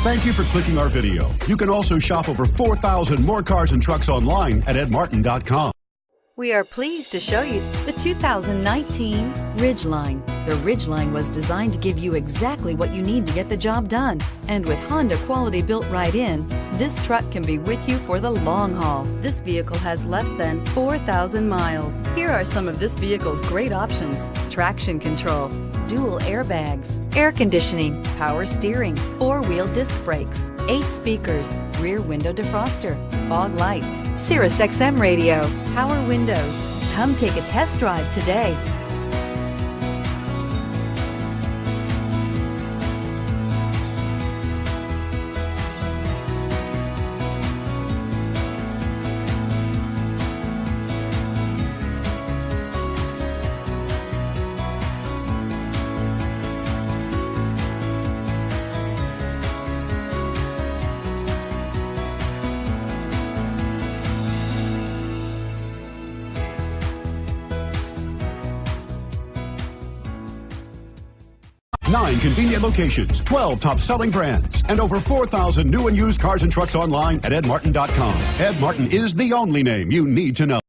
Thank you for clicking our video. You can also shop over 4,000 more cars and trucks online at edmartin.com. We are pleased to show you the 2019 Ridgeline. The Ridgeline was designed to give you exactly what you need to get the job done. And with Honda quality built right in, this truck can be with you for the long haul. This vehicle has less than 4,000 miles. Here are some of this vehicle's great options: traction control, dual airbags, air conditioning, power steering, four-wheel disc brakes, 8 speakers, rear window defroster, fog lights, Sirius XM radio, power windows. Come take a test drive today. Nine convenient locations, 12 top-selling brands, and over 4,000 new and used cars and trucks online at edmartin.com. Ed Martin is the only name you need to know.